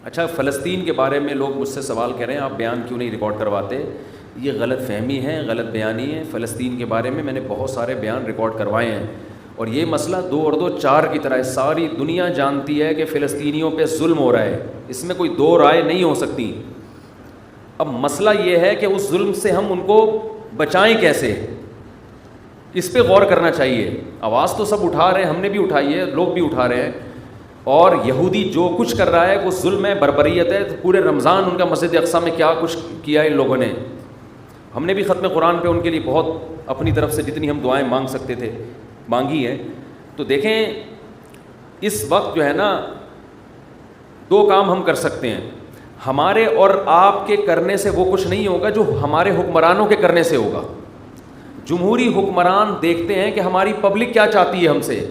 اچھا، فلسطین کے بارے میں لوگ مجھ سے سوال کر رہے ہیں آپ بیان کیوں نہیں ریکارڈ کرواتے. یہ غلط فہمی ہے، غلط بیانی ہے. فلسطین کے بارے میں نے بہت سارے بیان ریکارڈ کروائے ہیں، اور یہ مسئلہ 2 اور 2 4 کی طرح ہے. ساری دنیا جانتی ہے کہ فلسطینیوں پہ ظلم ہو رہا ہے، اس میں کوئی 2 رائے نہیں ہو سکتی. اب مسئلہ یہ ہے کہ اس ظلم سے ہم ان کو بچائیں کیسے، اس پہ غور کرنا چاہیے. آواز تو سب اٹھا رہے ہیں، ہم نے بھی اٹھائی ہے، لوگ بھی اٹھا رہے ہیں. اور یہودی جو کچھ کر رہا ہے وہ ظلم ہے، بربریت ہے. پورے رمضان ان کا مسجد اقصیٰ میں کیا کچھ کیا ان لوگوں نے. ہم نے بھی ختم قرآن پہ ان کے لیے بہت اپنی طرف سے جتنی ہم دعائیں مانگ سکتے تھے مانگی ہیں. تو دیکھیں اس وقت جو ہے نا 2 کام ہم کر سکتے ہیں. ہمارے اور آپ کے کرنے سے وہ کچھ نہیں ہوگا جو ہمارے حکمرانوں کے کرنے سے ہوگا. جمہوری حکمران دیکھتے ہیں کہ ہماری پبلک کیا چاہتی ہے ہم سے.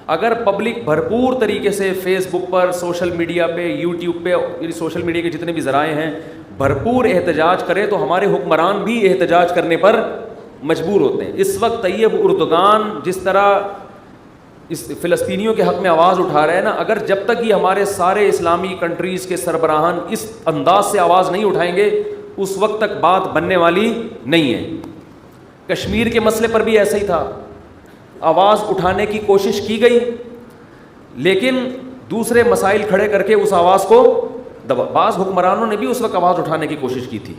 اگر پبلک بھرپور طریقے سے فیس بک پر، سوشل میڈیا پہ، یوٹیوب پہ، سوشل میڈیا کے جتنے بھی ذرائع ہیں بھرپور احتجاج کرے تو ہمارے حکمران بھی احتجاج کرنے پر مجبور ہوتے ہیں. اس وقت طیب اردگان جس طرح اس فلسطینیوں کے حق میں آواز اٹھا رہے ہیں نا، اگر جب تک یہ ہمارے سارے اسلامی کنٹریز کے سربراہان اس انداز سے آواز نہیں اٹھائیں گے اس وقت تک بات بننے والی نہیں ہے. کشمیر کے مسئلے پر بھی ایسا ہی تھا، آواز اٹھانے کی کوشش کی گئی لیکن دوسرے مسائل کھڑے کر کے اس آواز کو بعض حکمرانوں نے بھی اس وقت آواز اٹھانے کی کوشش کی تھی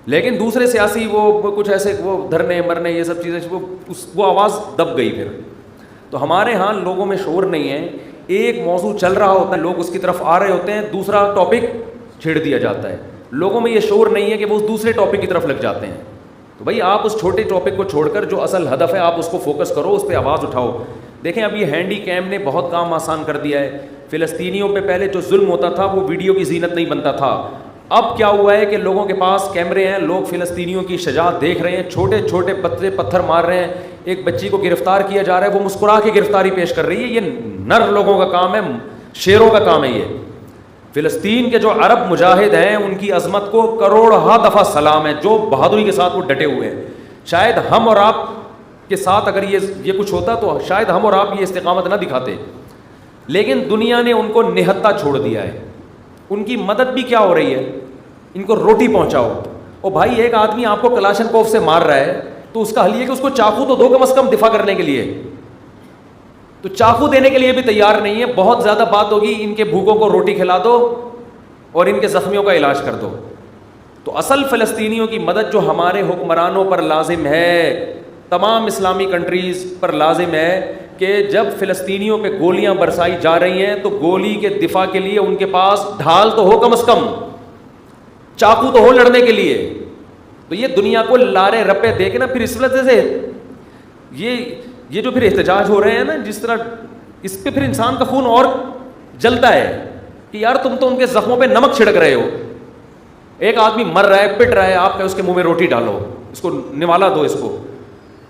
لیکن دوسرے سیاسی وہ کچھ ایسے وہ دھرنے مرنے یہ سب چیزیں وہ آواز دب گئی. پھر تو ہمارے ہاں لوگوں میں شعور نہیں ہے. ایک موضوع چل رہا ہوتا ہے، لوگ اس کی طرف آ رہے ہوتے ہیں، دوسرا ٹاپک چھیڑ دیا جاتا ہے. لوگوں میں یہ شعور نہیں ہے کہ وہ اس دوسرے ٹاپک کی طرف لگ جاتے ہیں. تو بھائی آپ اس چھوٹے ٹاپک کو چھوڑ کر جو اصل ہدف ہے آپ اس کو فوکس کرو، اس پہ آواز اٹھاؤ. دیکھیں اب یہ ہینڈی کیم نے بہت کام آسان کر دیا ہے. فلسطینیوں پہ پہلے جو ظلم ہوتا تھا وہ ویڈیو کی زینت نہیں بنتا تھا. اب کیا ہوا ہے کہ لوگوں کے پاس کیمرے ہیں، لوگ فلسطینیوں کی شجاعت دیکھ رہے ہیں، چھوٹے چھوٹے بچے پتھر مار رہے ہیں. ایک بچی کو گرفتار کیا جا رہا ہے، وہ مسکرا کے گرفتاری پیش کر رہی ہے. یہ نر لوگوں کا کام ہے، شیروں کا کام ہے. یہ فلسطین کے جو عرب مجاہد ہیں ان کی عظمت کو کروڑہ دفعہ سلام ہے، جو بہادری کے ساتھ وہ ڈٹے ہوئے ہیں. شاید ہم اور آپ کے ساتھ اگر یہ کچھ ہوتا تو شاید ہم اور آپ یہ استقامت نہ دکھاتے، لیکن دنیا نے ان کو نہتا چھوڑ دیا ہے. ان کی مدد بھی کیا ہو رہی ہے، ان کو روٹی پہنچاؤ. اور بھائی ایک آدمی آپ کو کلاشن کوف سے مار رہا ہے تو اس کا حل یہ کہ اس کو چاقو تو دو کم از کم دفاع کرنے کے لیے. تو چاقو دینے کے لیے بھی تیار نہیں ہے. بہت زیادہ بات ہوگی ان کے بھوکوں کو روٹی کھلا دو اور ان کے زخمیوں کا علاج کر دو. تو اصل فلسطینیوں کی مدد جو ہمارے حکمرانوں پر لازم ہے، تمام اسلامی کنٹریز پر لازم ہے کہ جب فلسطینیوں پہ گولیاں برسائی جا رہی ہیں تو گولی کے دفاع کے لیے ان کے پاس ڈھال تو ہو، کم از کم چاقو تو ہو لڑنے کے لیے. تو یہ دنیا کو لارے رپے دے کے نا پھر اس وجہ سے یہ جو پھر احتجاج ہو رہے ہیں نا جس طرح، اس پہ پھر انسان کا خون اور جلتا ہے کہ یار تم تو ان کے زخموں پہ نمک چھڑک رہے ہو. ایک آدمی مر رہا ہے، پٹ رہا ہے، آپ کہ اس کے منہ میں روٹی ڈالو، اس کو نوالا دو. اس کو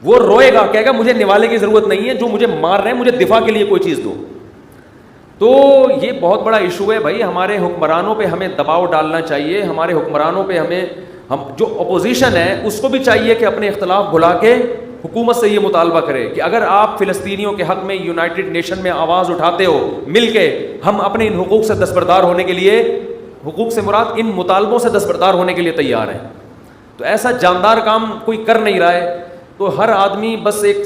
وہ روئے گا، کہے گا مجھے نوالے کی ضرورت نہیں ہے، جو مجھے مار رہے ہیں مجھے دفاع کے لیے کوئی چیز دو. تو یہ بہت بڑا ایشو ہے بھائی. ہمارے حکمرانوں پہ ہمیں دباؤ ڈالنا چاہیے. ہمارے حکمرانوں پہ ہم جو اپوزیشن ہے اس کو بھی چاہیے کہ اپنے اختلاف بھلا کے حکومت سے یہ مطالبہ کرے کہ اگر آپ فلسطینیوں کے حق میں یونائٹڈ نیشن میں آواز اٹھاتے ہو مل کے، ہم اپنے ان حقوق سے دستبردار ہونے کے لیے، حقوق سے مراد ان مطالبوں سے دستبردار ہونے کے لیے تیار ہیں. تو ایسا جاندار کام کوئی کر نہیں رہا ہے. تو ہر آدمی بس ایک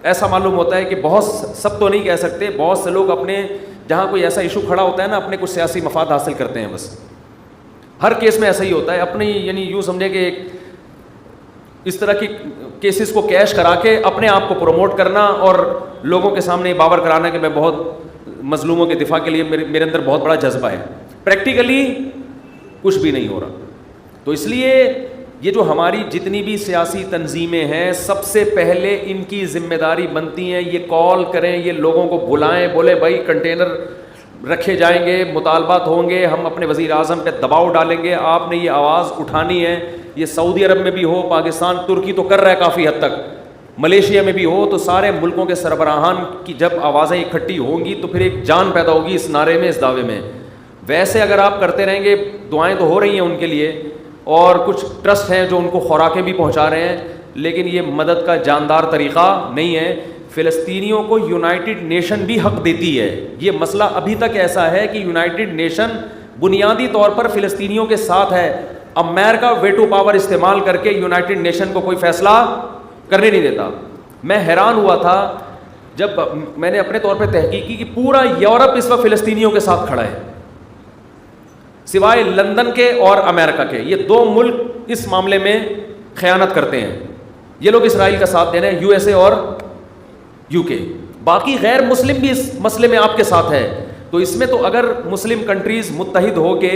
ایسا معلوم ہوتا ہے کہ بہت سب تو نہیں کہہ سکتے، بہت سے لوگ اپنے جہاں کوئی ایسا ایشو کھڑا ہوتا ہے نا اپنے کچھ سیاسی مفاد حاصل کرتے ہیں. بس ہر کیس میں ایسا ہی ہوتا ہے. اپنی یعنی یوں سمجھے کہ اس طرح کی کیسز کو کیش کرا کے اپنے آپ کو پروموٹ کرنا اور لوگوں کے سامنے باور کرانا کہ میں بہت مظلوموں کے دفاع کے لیے میرے اندر بہت بڑا جذبہ ہے. پریکٹیکلی کچھ بھی نہیں ہو رہا. تو اس لیے یہ جو ہماری جتنی بھی سیاسی تنظیمیں ہیں سب سے پہلے ان کی ذمہ داری بنتی ہیں یہ کال کریں، یہ لوگوں کو بلائیں، بولے بھائی کنٹینر رکھے جائیں گے، مطالبات ہوں گے، ہم اپنے وزیر اعظم پہ دباؤ ڈالیں گے، آپ نے یہ آواز اٹھانی ہے. یہ سعودی عرب میں بھی ہو، پاکستان، ترکی تو کر رہا ہے کافی حد تک، ملیشیا میں بھی ہو، تو سارے ملکوں کے سربراہان کی جب آوازیں اکٹھی ہوں گی تو پھر ایک جان پیدا ہوگی اس نعرے میں، اس دعوے میں. ویسے اگر آپ کرتے رہیں گے، دعائیں تو ہو رہی ہیں ان کے لیے اور کچھ ٹرسٹ ہیں جو ان کو خوراکیں بھی پہنچا رہے ہیں، لیکن یہ مدد کا جاندار طریقہ نہیں ہے. فلسطینیوں کو یونائٹڈ نیشن بھی حق دیتی ہے. یہ مسئلہ ابھی تک ایسا ہے کہ یونائٹڈ نیشن بنیادی طور پر فلسطینیوں کے ساتھ ہے. امریکہ ویٹو پاور استعمال کر کے یونائٹڈ نیشن کو کوئی فیصلہ کرنے نہیں دیتا. میں حیران ہوا تھا جب میں نے اپنے طور پہ تحقیق کی کہ پورا یورپ اس وقت فلسطینیوں کے ساتھ کھڑا ہے سوائے لندن کے اور امریکہ کے. یہ دو ملک اس معاملے میں خیانت کرتے ہیں. یہ لوگ اسرائیل کا ساتھ دے رہے ہیں, یو ایس اے اور یو کے. باقی غیر مسلم بھی اس مسئلے میں آپ کے ساتھ ہے. تو اس میں تو اگر مسلم کنٹریز متحد ہو کے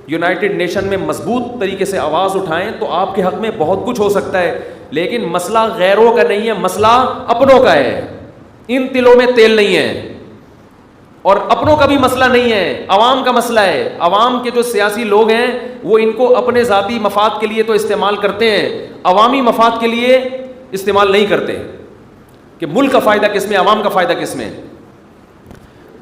یونائٹڈ نیشن میں مضبوط طریقے سے آواز اٹھائیں تو آپ کے حق میں بہت کچھ ہو سکتا ہے. لیکن مسئلہ غیروں کا نہیں ہے, مسئلہ اپنوں کا ہے. ان تلوں میں تیل نہیں ہے, اور اپنوں کا بھی مسئلہ نہیں ہے, عوام کا مسئلہ ہے. عوام کے جو سیاسی لوگ ہیں وہ ان کو اپنے ذاتی مفاد کے لیے تو استعمال کرتے ہیں, عوامی مفاد کے لیے استعمال نہیں کرتے کہ ملک کا فائدہ کس میں, عوام کا فائدہ کس میں.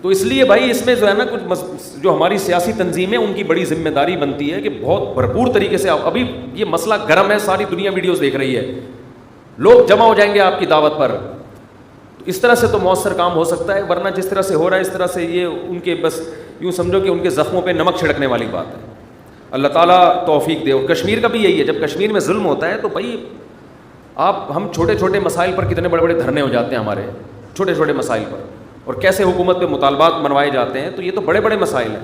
تو اس لیے بھائی اس میں جو ہے نا کچھ جو ہماری سیاسی تنظیمیں ان کی بڑی ذمہ داری بنتی ہے کہ بہت بھرپور طریقے سے. ابھی یہ مسئلہ گرم ہے, ساری دنیا ویڈیوز دیکھ رہی ہے, لوگ جمع ہو جائیں گے آپ کی دعوت پر. اس طرح سے تو مؤثر کام ہو سکتا ہے, ورنہ جس طرح سے ہو رہا ہے اس طرح سے یہ ان کے بس یوں سمجھو کہ ان کے زخموں پہ نمک چھڑکنے والی بات ہے. اللہ تعالیٰ توفیق دے. اور کشمیر کا بھی یہی ہے, جب کشمیر میں ظلم ہوتا ہے تو بھائی ہم چھوٹے چھوٹے مسائل پر کتنے بڑے بڑے دھرنے ہو جاتے ہیں ہمارے چھوٹے چھوٹے مسائل پر, اور کیسے حکومت پہ مطالبات منوائے جاتے ہیں. تو یہ تو بڑے بڑے مسائل ہیں.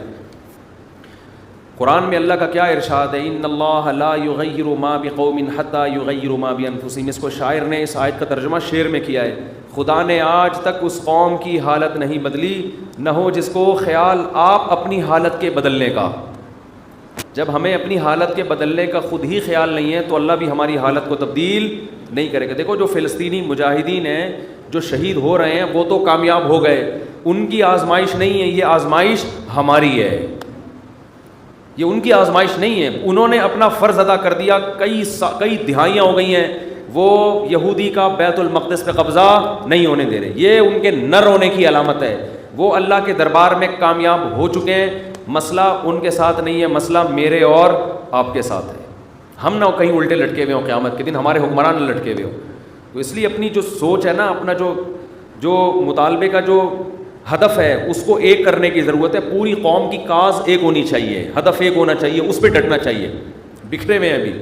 قرآن میں اللہ کا کیا ارشاد ہے, ان اللہ لا یغیر ما بقوم حتی یغیروا ما بانفسہم. اس کو شاعر نے اس آیت کا ترجمہ شعر میں کیا ہے. خدا نے آج تک اس قوم کی حالت نہیں بدلی, نہ ہو جس کو خیال آپ اپنی حالت کے بدلنے کا. جب ہمیں اپنی حالت کے بدلنے کا خود ہی خیال نہیں ہے تو اللہ بھی ہماری حالت کو تبدیل نہیں کرے گا. دیکھو جو فلسطینی مجاہدین ہیں جو شہید ہو رہے ہیں وہ تو کامیاب ہو گئے, ان کی آزمائش نہیں ہے, یہ آزمائش ہماری ہے. یہ ان کی آزمائش نہیں ہے, انہوں نے اپنا فرض ادا کر دیا. کئی دہائیاں ہو گئی ہیں وہ یہودی کا بیت المقدس پہ قبضہ نہیں ہونے دے رہے. یہ ان کے نر ہونے کی علامت ہے. وہ اللہ کے دربار میں کامیاب ہو چکے ہیں. مسئلہ ان کے ساتھ نہیں ہے, مسئلہ میرے اور آپ کے ساتھ ہے. ہم نہ کہیں الٹے لٹکے ہوئے ہوں قیامت کے دن, ہمارے حکمران نہ لٹکے ہوئے ہوں. تو اس لیے اپنی جو سوچ ہے نا, اپنا جو مطالبے کا جو ہدف ہے اس کو ایک کرنے کی ضرورت ہے. پوری قوم کی کاز ایک ہونی چاہیے, ہدف ایک ہونا چاہیے, اس پہ ڈٹنا چاہیے. بکھرے میں ابھی